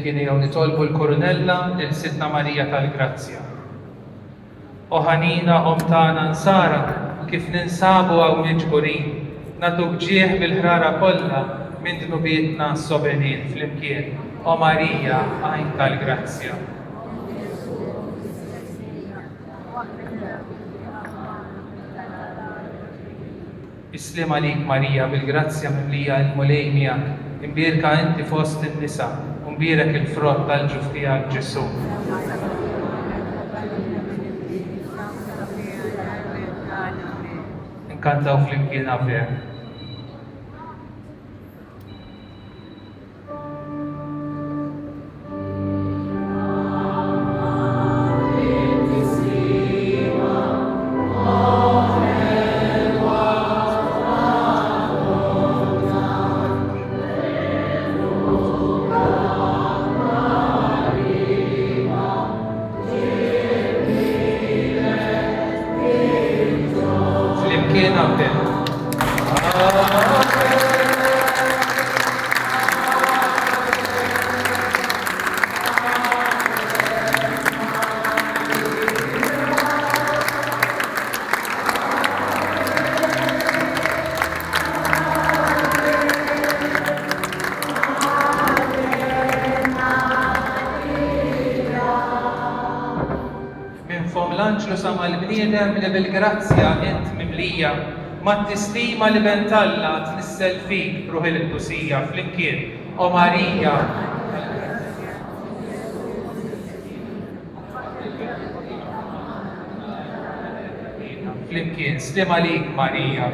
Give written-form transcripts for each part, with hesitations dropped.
flimkien jew nitolbu l-Kurunella lil Sidna Marija tal-Grazzja. O ħanina tagħna nsara kif ninsabu hawn miġburin, nagħtuk ġieħ bil-ħrara kollha minn dnubietna sobenin flimkien. O Marija, għajn tal-Grazzja. Islim għalik Marija bil-grazzja mimlija l-mulej miegħek, imbierka inti fost in-nisa, u mbierek il-frott tal-ġuf tiegħek Ġesu. Inkantaw flimkien Ave. L-anġlu sama l-bniedem li bil-grazzja int mimlija, ma t-tistima li bentalla tnissel fik ruħi l-tusija flimkien. O Marija, flimkien, slim għalik Marija.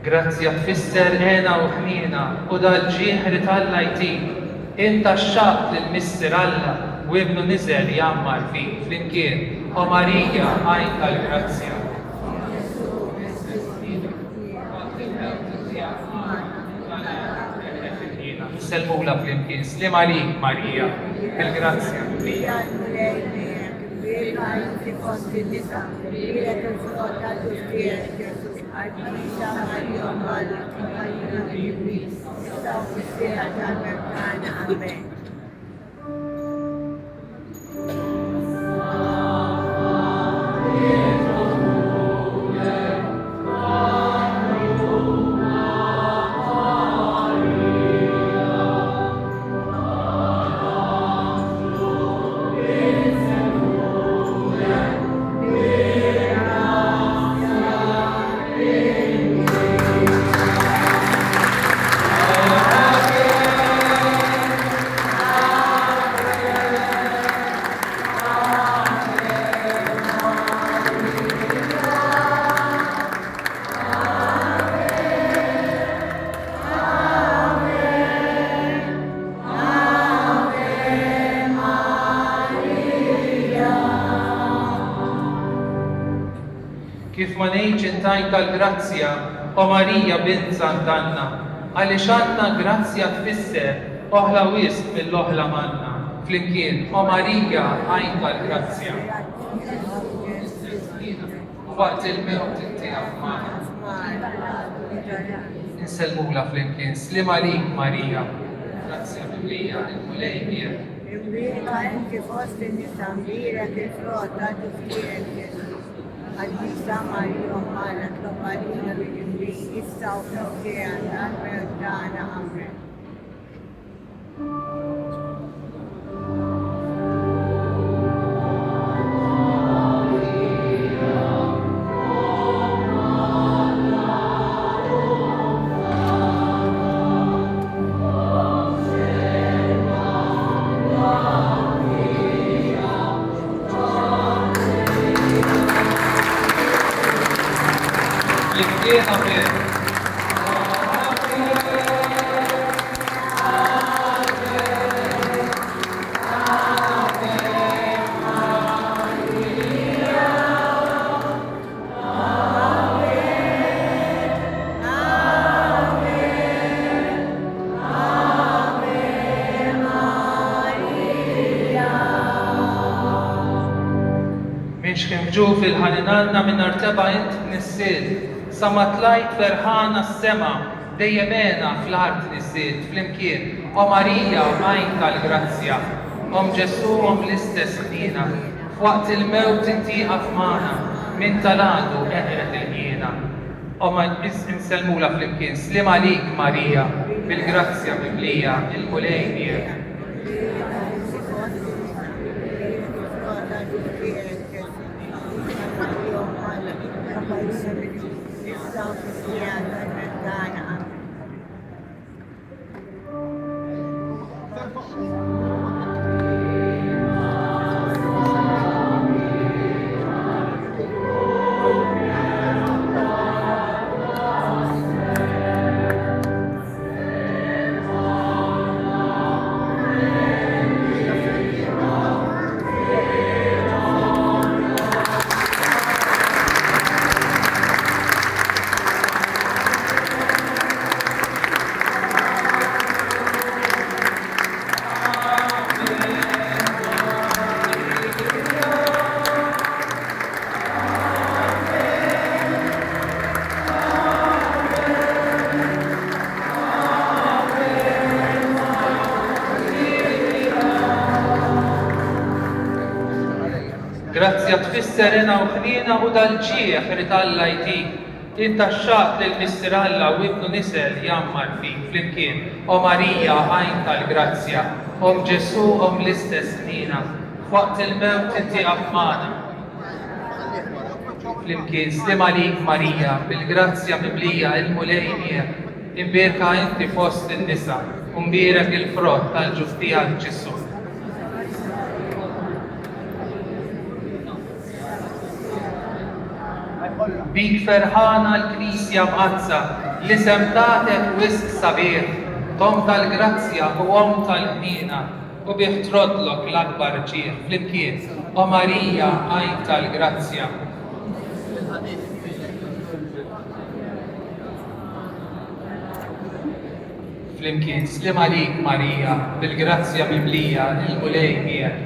Grazzja tfisser ena u ħnina u dal-ġieħ li tallajtik. Inta xaqt l-Mister Alla u ibnu niżel jammar fik flimkien. O Marija, għajn tal-Grazzja. Selmula flimkien. Slim għalik Marija, bil-Grazzja. Amen. Kif ma ngħidx intajt tal-grazzja, o Marija bint Sant'Anna, għaliex għandna grazzja tfisser oħla wisq mill-oħla manna. Flimkien, o Marija għajn tal-grazzja. Waqt il-mewt inti magħna. Inselmula flimkien, slim għalik Marija. Grazzja mimlija il-mulej miegħek. Imbierka inti fost in-nisa, mbierek il-frott ta' ġuftiek Ġesus. Alisa Maria Mala Camarina Vivi South Oceana Americana Amen. Flimkien amen. Miex kimġu fil-ħaninanna minn arteba int nissil, sa ma tlajt ferħana s-sema, dejjemena fl-art nissil, flimkien, o Marija, għajn tal-grazzja, om Ġesu, om l-istess ħdina, f'waqt il-mewt inti għafmana, minn tal-għadu eħret il-ħjena. O ma inselmula flimkien, slim għalik Marija, bil-grazzja biblija, il-mulejniek. Grazzja tfisserina u ħnina u dal-ġieħ ritallajtik. Inta xaqt l-mistiralla u ibnu nisel jammar fik flimkien. O Marija, għajn tal-grazzja, om Ġesu, om l-istess ħnina. Waqt il-mewt inti għafmana. Flimkien, slim għalik Marija, bil-grazzja biblija il-mulejnija. Imbirka inti fost il-nisa, umbirek il-frott tal-ġuftija Ġesu. Bik ferħana l-Knisja mqazza, li semtatek wisq sabiħ, tom tal-grazzja u om tal-ħnina, u bih trodlok l-akbar ġieħ flimkien, o Marija għajn tal-grazzja. Flimkien, slim għalik Marija, bil-grazzja mimlija, il-mulej miegħek.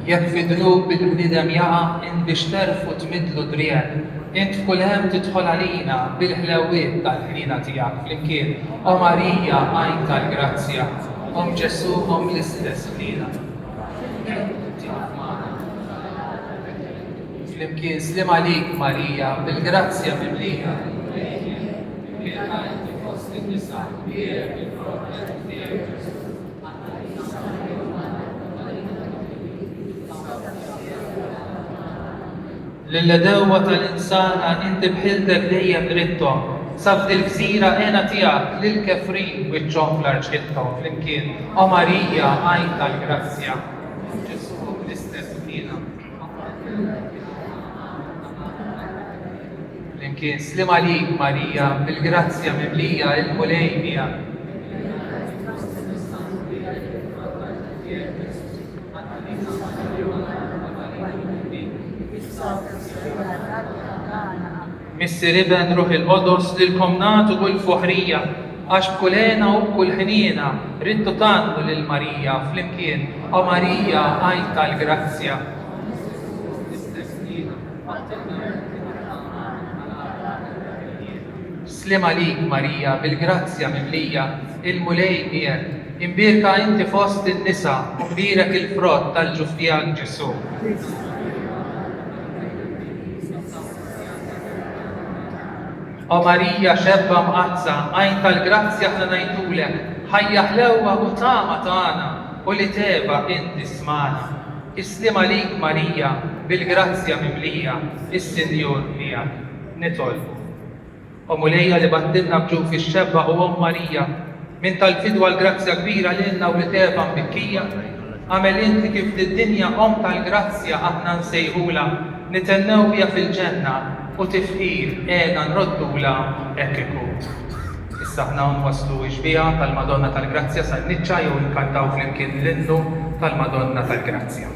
Jekk fidnub bil-bnidem jaqa' int biex terfu tmidlu drieq. Int f'kull hemm tidħol għalina bil-ħlewiet tal-ħnina tiegħek flimkien. O Marija għajn tal-grazzja, om Ġesu om l-istess ħnina. Flimkien slim għalik Marija, bil-grazzja mimlija. L-ledewa tal-insana inti bħildek dejjem drittom, saf dil-gżira ena tiegħek lil-kefrin wiċċhom fl-arċittom flimkien. O Marija għajn tal-grazzja, Ġesu l-istess ħnina. Flimkien slim għalik Marija, bil-grazzja mimlija il-mulej miegħek. Missiriben ruħ il-qodus lil-komnatu u l-fuħrija, għax b'kulena u b'kull ħnina riddu tannu lil Marija flimkien. O Marija għajn tal-grazzja. Mislima lik Marija, bil-grazzja mimlija, il-mulej miegħek. Imbirka inti fost in-nisa, u mbirek il-frott tal-ġuf tiegħek Ġesu. O Marija xebba mqazza, għajn tal-grazzja ħna ngħidulek, ħajja ħlewwa u tama tagħna, u li teba inti smana. Islima lik Marija, bil-grazzja mimlija, is-Sinjur miegħek. Nitolbu. O mulejja li battilna bġuf ix-xebba u Om Marija, min tal-fidwa l-grazzja kbira lilna u li teba mbikkija, għamel inti kif lid-dinja Om tal-grazzja aħna nsejħula, nitennew biha fil-ġenna u tifħir qiegħda nroddula hekk ikun. Issa aħna nwasslu x-xbieħa tal-Madonna tal-Grazzja sal-niċċa jew nkantaw flimkien l-innu tal-Madonna tal-Grazzja.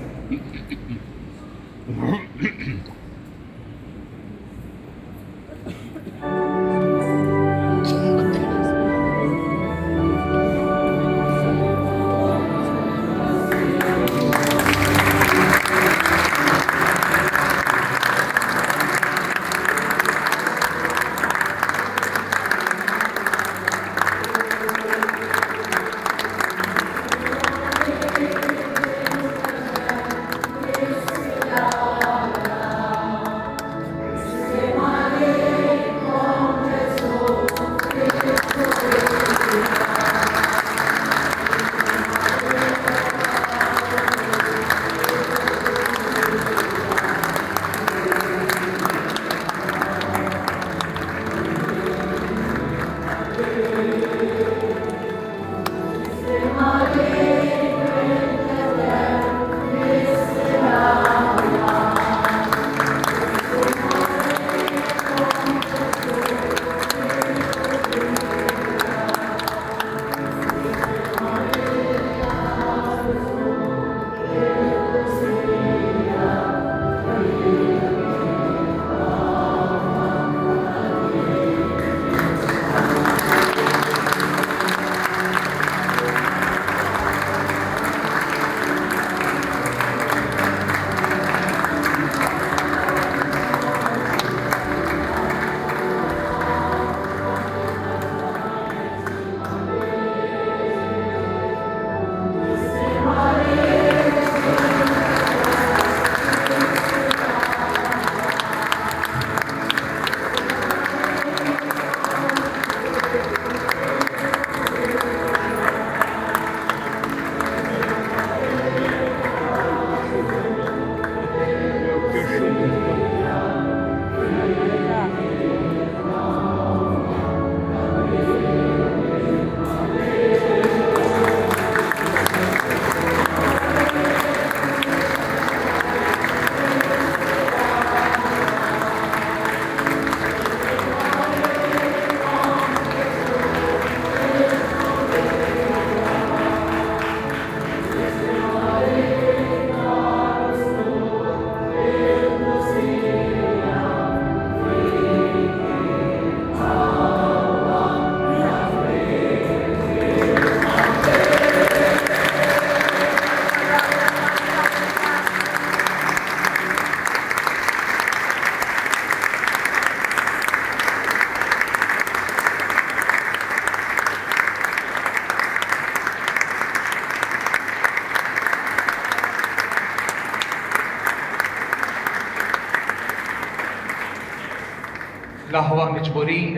L-aħwa miġburin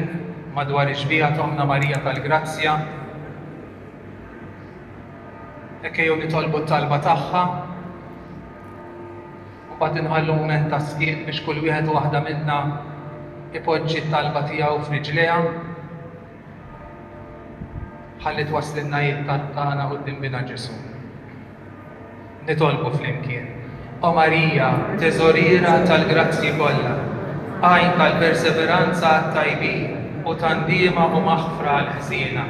madwar ix-xbieħa Omna Marija tal-Grazzja. Ejjew nitolbu t-talba tagħha u mbagħad inħallu mument ta' sqiq biex kull wieħed u waħda minnha ipoġġi t-talba tiegħu f'riġliha ħalli twaslilna tagħna quddiem bina Ġesu. Nitolbu flimkien. O Marija, teżoriera tal-grazzi kollha, għajn tal-perseveranza għat-tajbin u tandiema u maħfra għal-ħsiena,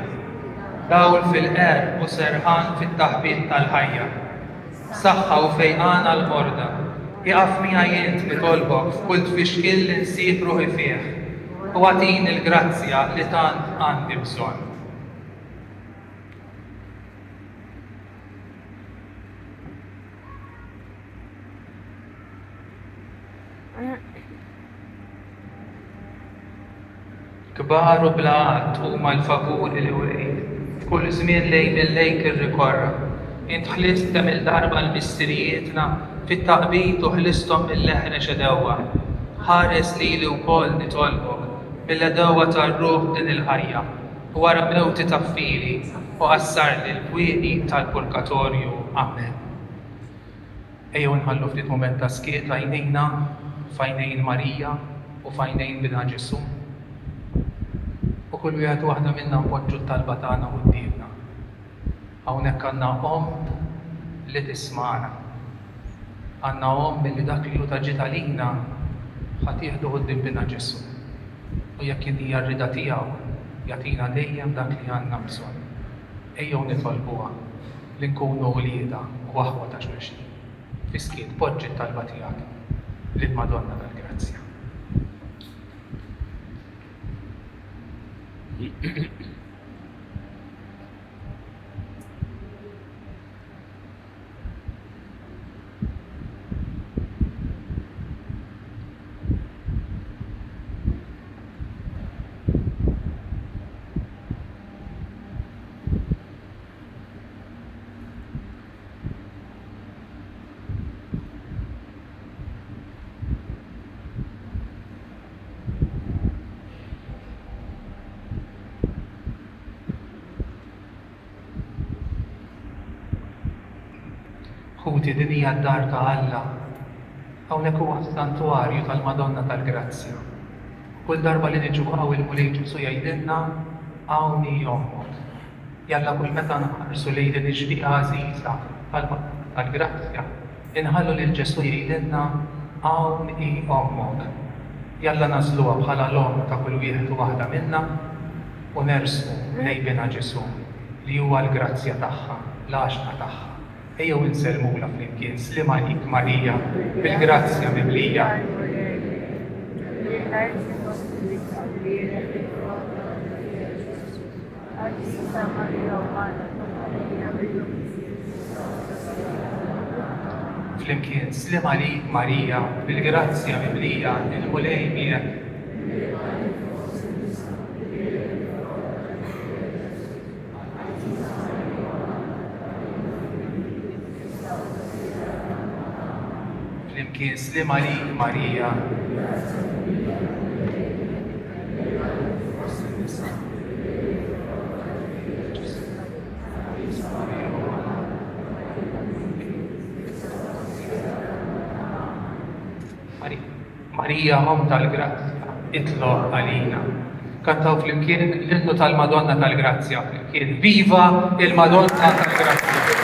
dawl fil-qer u serħan fit-taħbit tal-ħajja, saħħa u fejqana l-morda, iqaf miegħi jint nitolbok f'kull tfixkil li nsib ruħi fih u għatin il-grazzja li tant għandi bżonn. kbar u blaqat huma l-favur li urejt. F'kull żmien lejn il-lejk irrikorra. Int ħlistem il-darba l-mistirijietna fit-taqbit u ħlistom mill-leħna xedewwa. Ħares lili wkoll nitolbok mill-edewwa tar-ruħ din il-ħajja wara mewti taffili u qassar li l-bwieni tal-purgatorju. Amen. Ejjew nħallu ftit mument ta' skiet għajnejna f'għajnejn Marija u f'għajnejn Bina Ġesu. U kull wieħed waħda minna npoġġu t-talba tagħna qudiemna. Hawnhekk għandna Omm li tismana. Għandna Omm li dak li hu taġi għalina ħadd jieħdu quddiem Bina Ġesu. U jekk kien hija r-rida tiegħu jagħtina dejjem dak li għandna bżonn. Ejjew nitolbuha li nkunu wlieda u aħwa ta' xulxin. Fiskiet poġġi t-talba tiegħek lill-Madonna tal-Grazzja. Ħuti din hija d-dar ta' Alla. Hawnhekk huwa s-santuarju tal-Madonna tal-Grazzja. Kull darba li niġu hawn il-Mulej Ġesu jgħidilna hawnhi Ommok. Jalla kull meta nħarsu lejn din ix-xfiqa għażiża tal-Grazzja, inħallu lil Ġesu jgħidilna hawnhi Ommok. Jalla nażluha bħala l-Omm ta' kull wieħed u waħda minna u nersqu lejn Bina Ġesu li huwa l-grazzja tagħha, l-għaxqa tagħha. Ejjew inselmula flimkien slim għalik Marija bil-grazzja mimlija. Flimkien slim għalik Marija bil-grazzja mimlija il-mulej miegħek. Flimkien slim għalik Marija. Marija Omm tal-Grazzja, itlob għalina. Kantaw flimkien l-innu tal-Madonna tal-Grazzja flimkien. Viva il-Madonna tal-Grazzja!